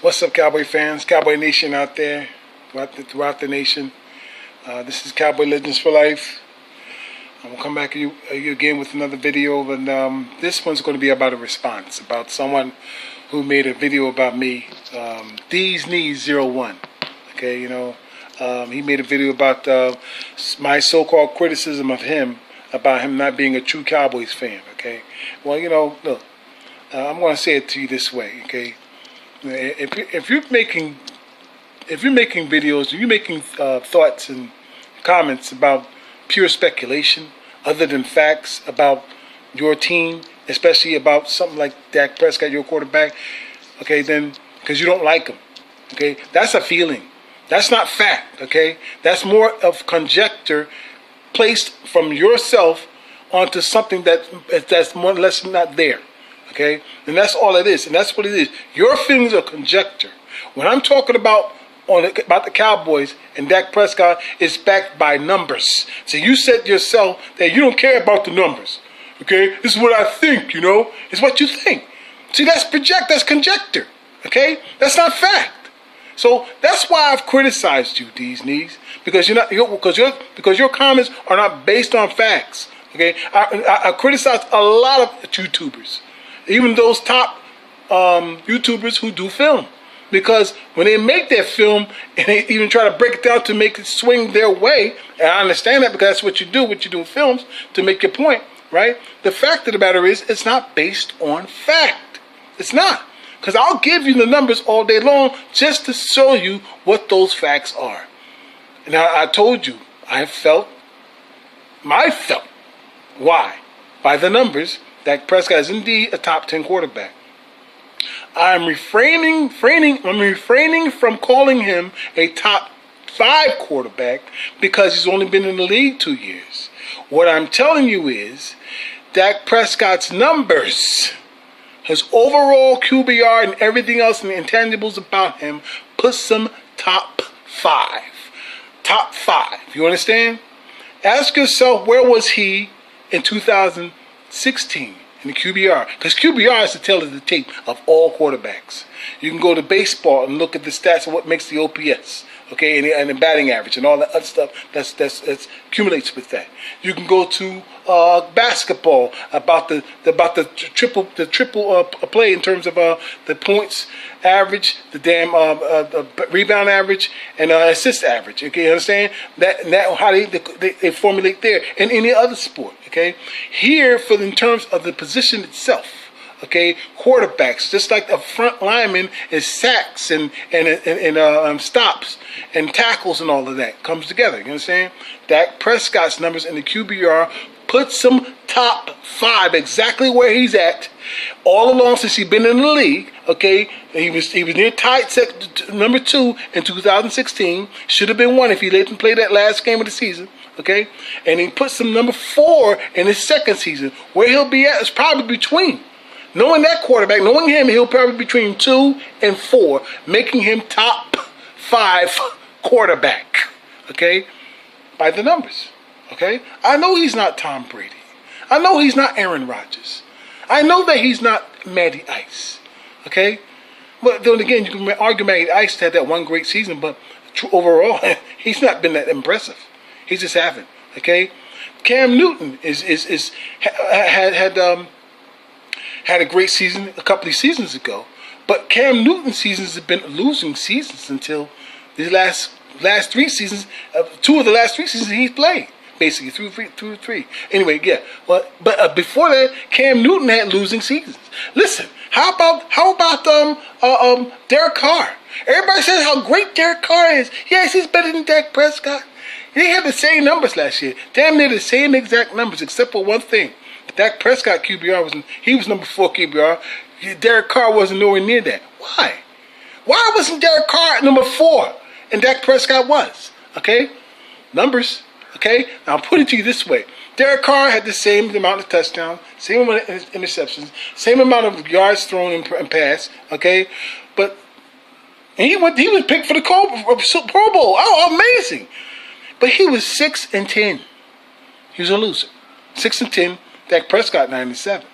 What's up, Cowboy fans, Cowboy Nation out there, throughout the nation? This is Cowboy Legends for Life. I'm going to come back to you again with another video, and this one's going to be about a response, about someone who made a video about me, DEEZNEEZ01. Okay, he made a video about my so-called criticism of him, about him not being a true Cowboys fan, okay? Well, look, I'm going to say it to you this way, okay? If you're making videos, you're making thoughts and comments about pure speculation, other than facts about your team, especially about something like Dak Prescott, your quarterback, okay, then because you don't like him, okay, that's a feeling. That's not fact, okay? That's more of conjecture placed from yourself onto something that's more or less not there. Okay, and that's all it is, and that's what it is. Your feelings are conjecture. When I'm talking about the Cowboys and Dak Prescott, it's backed by numbers. So you said yourself that you don't care about the numbers. Okay, this is what I think. It's what you think. See, that's conjecture. Okay, that's not fact. So that's why I've criticized you, DEEZNEEZ, because your comments are not based on facts. Okay, I criticize a lot of YouTubers. Even those top YouTubers who do film. Because when they make their film and they even try to break it down to make it swing their way, and I understand that because that's what you do in films, to make your point, right? The fact of the matter is, it's not based on fact. It's not. Because I'll give you the numbers all day long just to show you what those facts are. Now, I told you, I felt. Why? By the numbers, Dak Prescott is indeed a top 10 quarterback. I'm refraining from calling him a top 5 quarterback because he's only been in the league 2 years. What I'm telling you is Dak Prescott's numbers, his overall QBR and everything else and the intangibles about him puts him top 5. Top 5. You understand? Ask yourself, where was he in 2016 in the QBR? Because QBR is the tail of the tape of all quarterbacks. You can go to baseball and look at the stats of what makes the OPS, okay, and the batting average and all that other stuff that's accumulates with that. You can go to basketball about the triple play in terms of the points average, the rebound average, and assist average. Okay, you understand that how they formulate there in any other sport. Okay, here in terms of the position itself. Okay, quarterbacks, just like a front lineman is sacks and stops and tackles and all of that comes together. You understand? Dak Prescott's numbers in the QBR puts him top 5, exactly where he's at all along since he's been in the league. Okay, he was near tied number 2 in 2016. Should have been 1 if he didn't play that last game of the season. Okay, and he puts him number 4 in his second season. Where he'll be at is probably between. Knowing that quarterback, knowing him, he'll probably be between 2 and 4, making him top 5 quarterback. Okay, by the numbers. Okay, I know he's not Tom Brady. I know he's not Aaron Rodgers. I know that he's not Matty Ice. Okay, but then again, you can argue Matty Ice had that one great season, but overall, he's not been that impressive. He just haven't. Okay, Cam Newton had a great season a couple of seasons ago, but Cam Newton's seasons have been losing seasons until these last 3 seasons. 2 of the last 3 seasons he's played, basically through 3. Anyway, yeah. But before that, Cam Newton had losing seasons. Listen, how about Derek Carr? Everybody says how great Derek Carr is. Yes, he's better than Dak Prescott. They had the same numbers last year, damn near the same exact numbers, except for one thing. Dak Prescott QBR was number 4 QBR. Derek Carr wasn't nowhere near that. Why? Why wasn't Derek Carr at number 4 and Dak Prescott was? Okay, numbers. Okay, now I'll put it to you this way: Derek Carr had the same amount of touchdowns, same amount of interceptions, same amount of yards thrown and passed. Okay, but he was picked for the Pro Bowl. Oh, amazing! But he was 6-10. He was a loser. 6-10. Dak Prescott 97.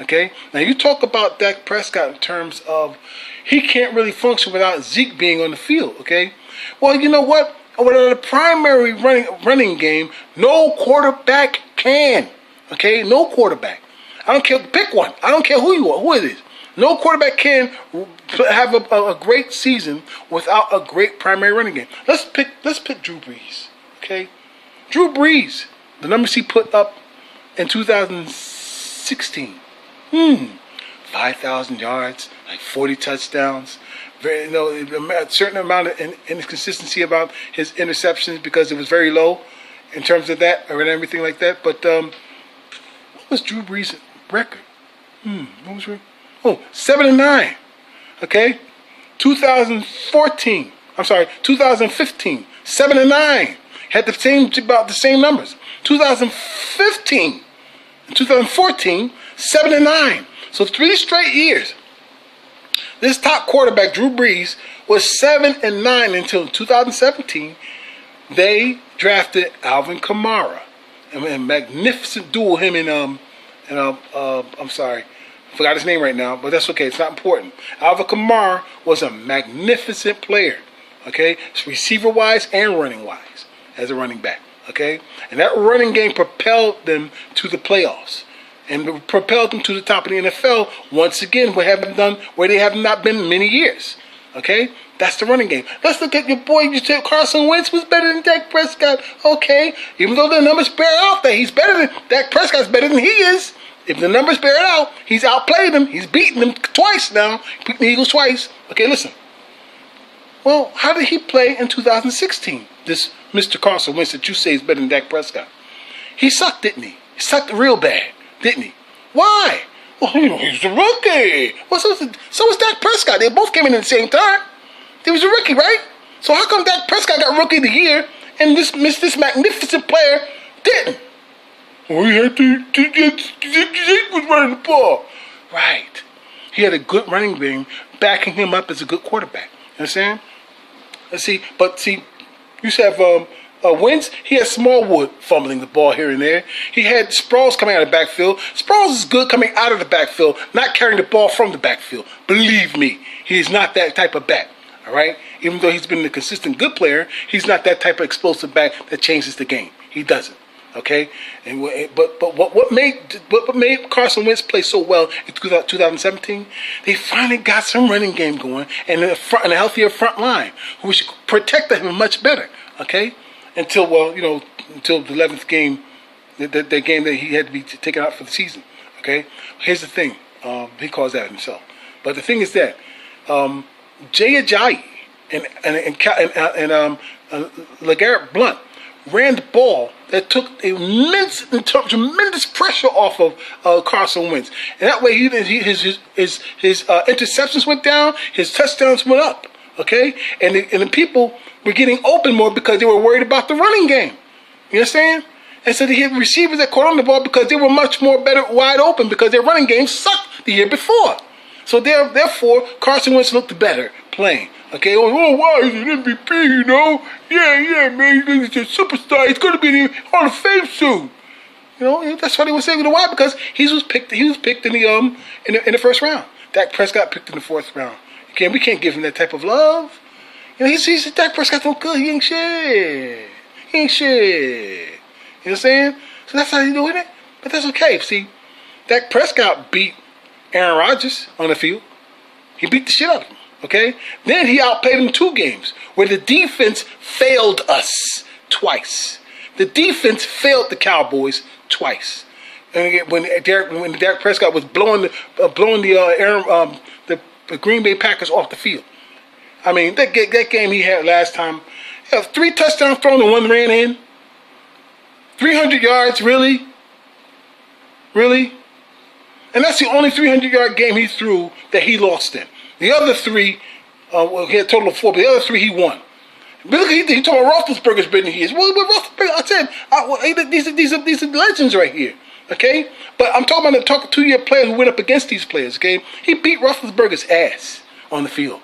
Okay? Now, you talk about Dak Prescott in terms of he can't really function without Zeke being on the field. Okay? Well, you know what? Without a primary running game, no quarterback can. Okay? No quarterback. I don't care. Pick one. I don't care who you are, who it is. No quarterback can have a great season without a great primary running game. Let's pick Drew Brees. Okay? Drew Brees, the numbers he put up in 2016. 5,000 yards, like 40 touchdowns. Very, a certain amount of inconsistency about his interceptions because it was very low in terms of that or everything like that. But what was Drew Brees' record? What was it? 7-9. Okay, 2015, 7-9. Had about the same numbers. 2015 and 2014, 7-9. So 3 straight years. This top quarterback, Drew Brees, was 7-9 until 2017. They drafted Alvin Kamara, a magnificent duel. Him and I'm sorry, I forgot his name right now, but that's okay. It's not important. Alvin Kamara was a magnificent player. Okay, receiver wise and running wise as a running back. Okay, and that running game propelled them to the playoffs. And propelled them to the top of the NFL once again, where they have not been in many years. Okay? That's the running game. Let's look at your boy. You said Carson Wentz was better than Dak Prescott. Okay. Even though the numbers bear out that he's better than Dak Prescott's better than he is. If the numbers bear it out, he's outplayed him. He's beaten them twice now. Beaten the Eagles twice. Okay, listen. Well, how did he play in 2016? This Mr. Carson Wentz that you say is better than Dak Prescott. He sucked, didn't he? He sucked real bad. Didn't he? Why? Well, he's a rookie. Well, so was Dak Prescott. They both came in at the same time. He was a rookie, right? So how come Dak Prescott got Rookie of the Year and this magnificent player didn't? Well, he had Zeke was running the ball. Right. He had a good running game backing him up as a good quarterback. You understand? You have Wentz, he had Smallwood fumbling the ball here and there. He had Sproles coming out of the backfield. Sproles is good coming out of the backfield, not carrying the ball from the backfield. Believe me, he is not that type of back. All right? Even though he's been a consistent good player, he's not that type of explosive back that changes the game. He doesn't. Okay? But what made Carson Wentz play so well in 2017? They finally got some running game going and a healthier front line, which protected him much better. Okay? Until the 11th game, the game that he had to be taken out for the season. Okay, here's the thing. He calls that himself. But the thing is that Jay Ajayi and LeGarrette Blount ran the ball that took tremendous pressure off of Carson Wentz, and that way his interceptions went down, his touchdowns went up. Okay, and the people were getting open more because they were worried about the running game. You understand? And so they had receivers that caught on the ball because they were much more better wide open because their running game sucked the year before. So therefore, Carson Wentz looked better playing. Okay, why is it MVP? Yeah, man, he's a superstar. He's going to be in the Hall of Fame soon. That's what they were saying. Why? Because he was picked in the first round. Dak Prescott picked in the 4th round. Okay, we can't give him that type of love. He's Dak Prescott's no good. He ain't shit. You know what I'm saying? So that's how he's doing it. But that's okay. See, Dak Prescott beat Aaron Rodgers on the field. He beat the shit out of him. Okay? Then he outplayed him 2 games where the defense failed us twice. The defense failed the Cowboys twice. And when Dak Prescott was blowing the Green Bay Packers off the field. I mean, that game he had last time, 3 touchdowns thrown and 1 ran in. 300 yards, really? Really? And that's the only 300-yard game he threw that he lost in. The other 3, he had a total of 4, but the other 3 he won. But look, he told me Roethlisberger's better than he is. Well, Roethlisberger, I said, these are legends right here. Okay? But I'm talking about the 2-year player who went up against these players, okay? He beat Roethlisberger's ass on the field.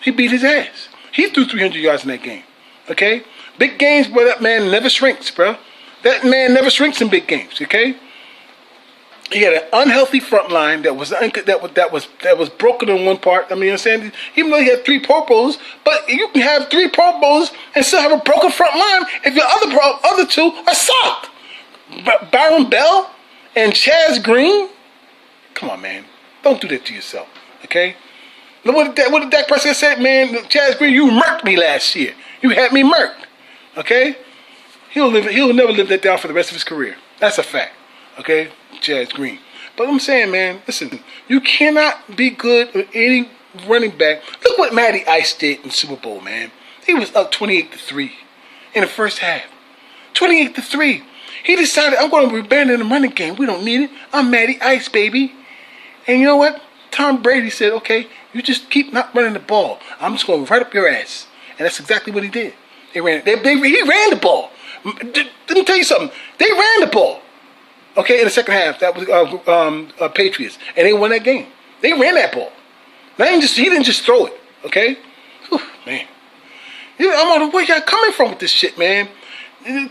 He beat his ass. He threw 300 yards in that game. Okay? Big games, bro, that man never shrinks, bro. That man never shrinks in big games, okay? He had an unhealthy front line that was broken in one part. I mean, you understand? Even though he had 3 Pro Bowls, but you can have 3 Pro Bowls and still have a broken front line if your other 2 are soft. Byron Bell and Chaz Green. Come on, man. Don't do that to yourself, okay? What did Dak Prescott say? Man, Chaz Green, you murked me last year. You had me murked, okay? He'll never live that down for the rest of his career. That's a fact, okay? Chaz Green. But I'm saying, man, listen, you cannot be good with any running back. Look what Matty Ice did in the Super Bowl, man. He was up 28-3 in the first half. 28-3. He decided, I'm going to abandon the running game. We don't need it. I'm Matty Ice, baby. And you know what? Tom Brady said, okay, you just keep not running the ball. I'm just going right up your ass. And that's exactly what he did. He ran the ball. Let me tell you something. They ran the ball. Okay, in the second half, that was Patriots, and they won that game. They ran that ball. He didn't just throw it. Okay, whew, man. I'm on where y'all coming from with this shit, man.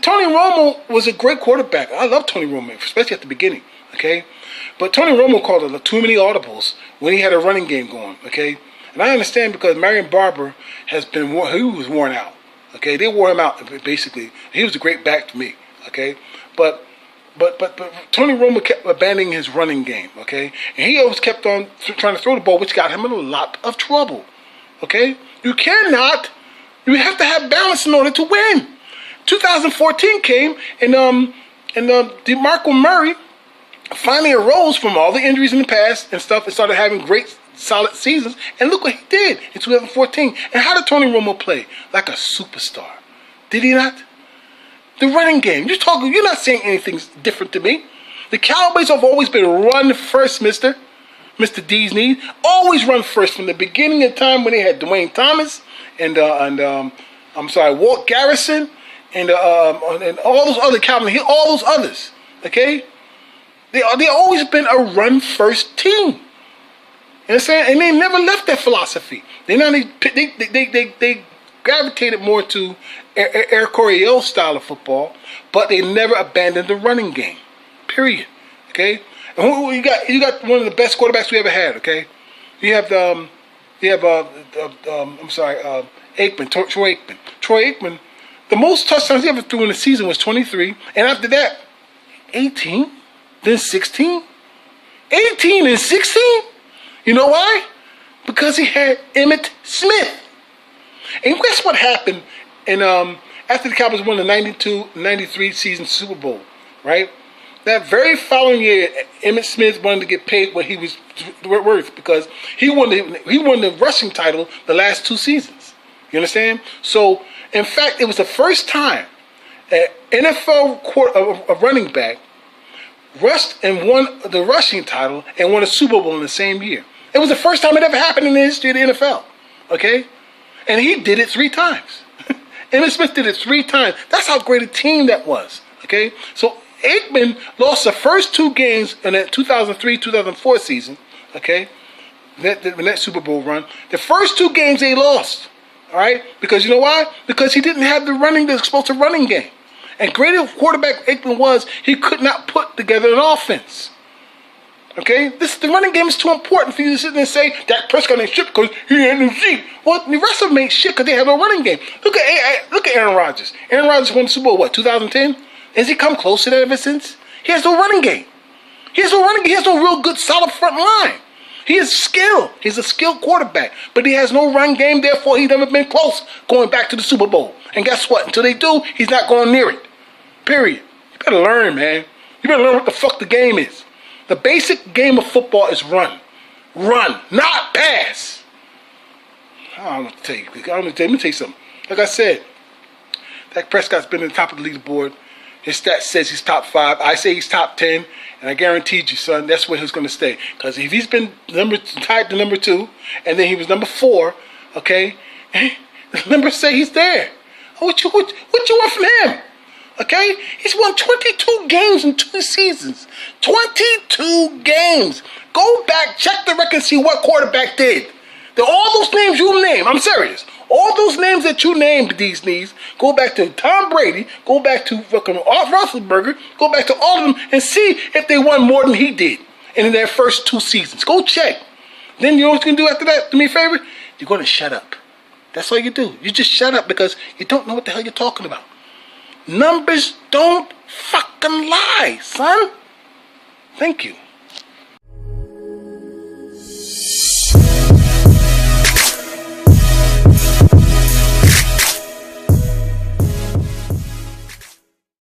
Tony Romo was a great quarterback. I love Tony Romo, especially at the beginning. Okay, but Tony Romo called it too many audibles when he had a running game going. Okay, and I understand because Marion Barber he was worn out. Okay, they wore him out basically. He was a great back to me. Okay, but Tony Romo kept abandoning his running game, okay? And he always kept on trying to throw the ball, which got him in a lot of trouble, okay? You have to have balance in order to win. 2014 came, and DeMarco Murray finally arose from all the injuries in the past and stuff and started having great, solid seasons. And look what he did in 2014. And how did Tony Romo play? Like a superstar. Did he not? The running game. You're not saying anything different to me. The Cowboys have always been run first, Mr. DEEZNEEZ. Always run first from the beginning of time when they had Dwayne Thomas and Walt Garrison and all those other Calvin Hill, all those others. Okay, they always been a run first team. You understand? And they never left that philosophy. They gravitated more to Eric Coryell's style of football, but they never abandoned the running game. Period. Okay. And who you got? You got one of the best quarterbacks we ever had. Okay. You have Aikman, Troy Aikman. Troy Aikman. The most touchdowns he ever threw in a season was 23, and after that, 18, then 16, 18 and 16. You know why? Because he had Emmitt Smith. And guess what happened after the Cowboys won the 92-93 season Super Bowl, right? That very following year, Emmitt Smith wanted to get paid what he was worth because he won the rushing title the last 2 seasons. You understand? So, in fact, it was the first time an NFL running back rushed and won the rushing title and won a Super Bowl in the same year. It was the first time it ever happened in the history of the NFL. Okay? And he did it 3 times. Emmitt Smith did it 3 times. That's how great a team that was. Okay? So Aikman lost the first 2 games in that 2003-2004 season. Okay? That Super Bowl run. The first 2 games they lost. All right? Because you know why? Because he didn't have the explosive running game. And great quarterback Aikman was, he could not put together an offense. Okay? The running game is too important for you to sit there and say Dak Prescott ain't shit because he ain't in shape. Well, the rest of them ain't shit because they have no running game. Look at Aaron Rodgers. Aaron Rodgers won the Super Bowl, what, 2010? Has he come close to that ever since? He has no running game. He has no real good, solid front line. He is skilled. He's a skilled quarterback. But he has no run game, therefore he's never been close going back to the Super Bowl. And guess what? Until they do, he's not going near it. Period. You better learn, man. You better learn what the fuck the game is. The basic game of football is run. Run, not pass. I don't know what to tell you. Let me tell you something. Like I said, Dak Prescott's been at the top of the leaderboard. His stats says he's top 5. I say he's top 10. And I guarantee you, son, that's where he's going to stay. Because if he's been tied to number 2, and then he was number 4, okay, the numbers say he's there. What you want from him? Okay? He's won 22 games in 2 seasons. 22 games. Go back, check the record, and see what quarterback did. All those names you name, I'm serious. All those names that you named, these knees, go back to Tom Brady, go back to fucking Art Roethlisberger, go back to all of them and see if they won more than he did in their first 2 seasons. Go check. Then you know what you're going to do after that? Do me a favor? You're going to shut up. That's all you do. You just shut up because you don't know what the hell you're talking about. Numbers don't fucking lie, son. Thank you.